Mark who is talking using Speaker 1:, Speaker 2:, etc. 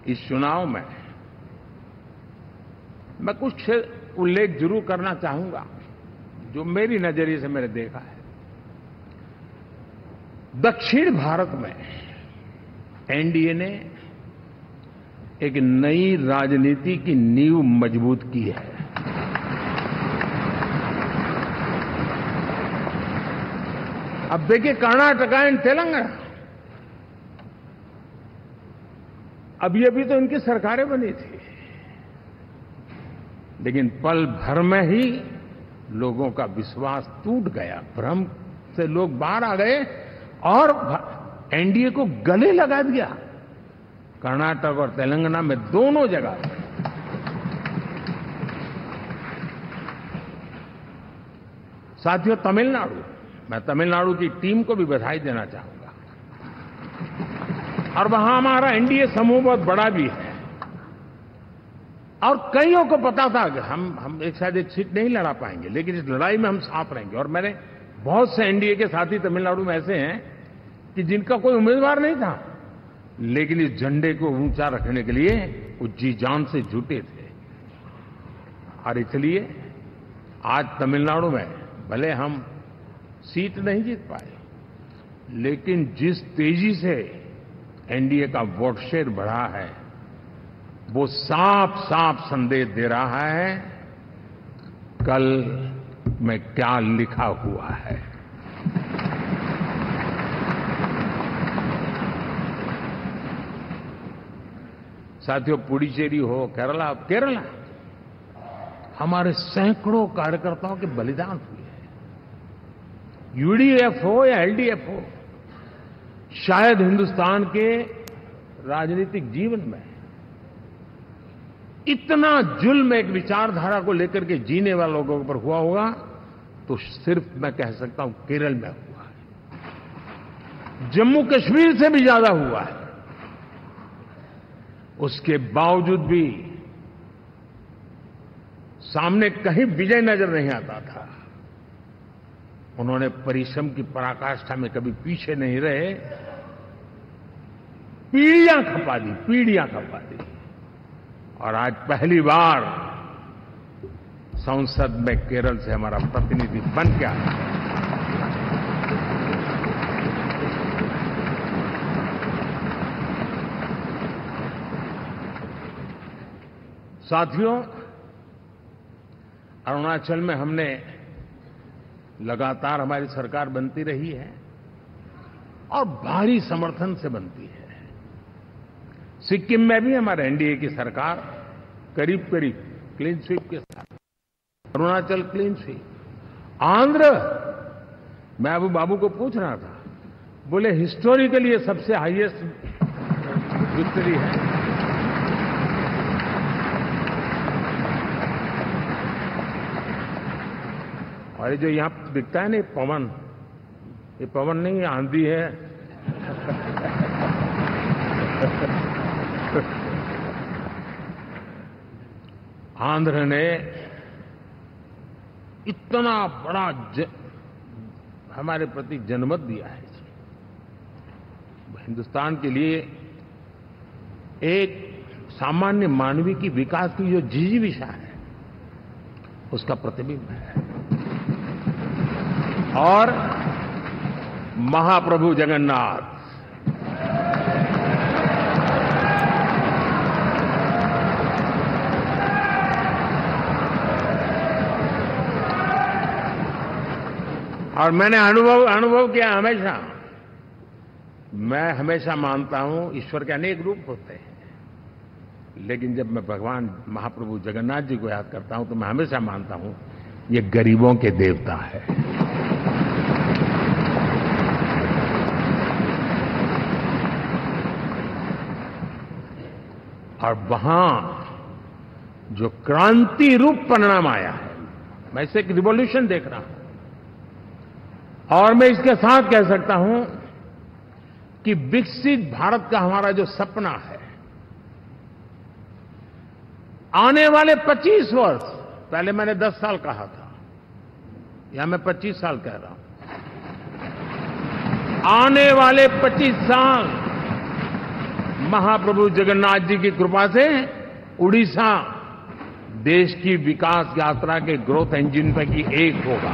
Speaker 1: इस चुनाव में मैं कुछ उल्लेख जरूर करना चाहूंगा जो मेरी नजरिए से मैंने देखा है। दक्षिण भारत में एनडीए ने एक नई राजनीति की नींव मजबूत की है। अब देखिए कर्नाटक एंड तेलंगाना, अभी तो इनकी सरकारें बनी थी, लेकिन पल भर में ही लोगों का विश्वास टूट गया, भ्रम से लोग बाहर आ गए और एनडीए को गले लगा दिया। कर्नाटक और तेलंगाना में दोनों जगह साथियों, तमिलनाडु, मैं तमिलनाडु की टीम को भी बधाई देना चाहूंगा। और वहां हमारा एनडीए समूह बहुत बड़ा भी है और कईयों को पता था कि हम एक साथ एक सीट नहीं लड़ा पाएंगे, लेकिन इस लड़ाई में हम साथ रहेंगे। और मैंने बहुत से एनडीए के साथी तमिलनाडु में ऐसे हैं कि जिनका कोई उम्मीदवार नहीं था, लेकिन इस झंडे को ऊंचा रखने के लिए वो जी जान से जुटे थे। और इसलिए आज तमिलनाडु में भले हम सीट नहीं जीत पाए, लेकिन जिस तेजी से एनडीए का वोट शेयर बढ़ा है, वो साफ साफ संदेश दे रहा है कल में क्या लिखा हुआ है। साथियों, पुडुचेरी हो, केरला हमारे सैकड़ों कार्यकर्ताओं के बलिदान हुए हैं। यूडीएफ हो या एलडीएफ हो, शायद हिंदुस्तान के राजनीतिक जीवन में इतना जुल्म एक विचारधारा को लेकर के जीने वाले लोगों पर हुआ होगा तो सिर्फ मैं कह सकता हूं केरल में हुआ है। जम्मू कश्मीर से भी ज्यादा हुआ है। उसके बावजूद भी सामने कहीं विजय नजर नहीं आता था। उन्होंने परिश्रम की पराकाष्ठा में कभी पीछे नहीं रहे, पीढ़ियां खपा दी। और आज पहली बार संसद में केरल से हमारा प्रतिनिधि बन के आया। साथियों, अरुणाचल में हमने लगातार हमारी सरकार बनती रही है और भारी समर्थन से बनती है। सिक्किम में भी हमारे एनडीए की सरकार करीब क्लीन स्वीप के साथ, अरुणाचल क्लीन स्वीप। आंध्र, मैं अबू बाबू को पूछ रहा था, बोले हिस्टोरिकली ये सबसे हाईएस्ट विक्ट्री है। और ये जो यहां दिखता है ना पवन, ये पवन नहीं, ये आंधी है। आंध्र ने इतना बड़ा हमारे प्रति जनमत दिया है। हिंदुस्तान के लिए एक सामान्य मानवीय की विकास की जो जिजीविषा है उसका प्रतिबिंब है। और महाप्रभु जगन्नाथ, और मैंने अनुभव किया हमेशा। मैं हमेशा मानता हूं ईश्वर के अनेक रूप होते हैं, लेकिन जब मैं भगवान महाप्रभु जगन्नाथ जी को याद करता हूं तो मैं हमेशा मानता हूं ये गरीबों के देवता है। और वहां जो क्रांति रूप परिणाम आया है, मैं इसे एक रिवॉल्यूशन देख रहा हूं। और मैं इसके साथ कह सकता हूं कि विकसित भारत का हमारा जो सपना है, आने वाले 25 वर्ष, पहले मैंने 10 साल कहा था, या मैं 25 साल कह रहा हूं, आने वाले 25 साल महाप्रभु जगन्नाथ जी की कृपा से उड़ीसा देश की विकास यात्रा के ग्रोथ इंजन पैकी एक होगा।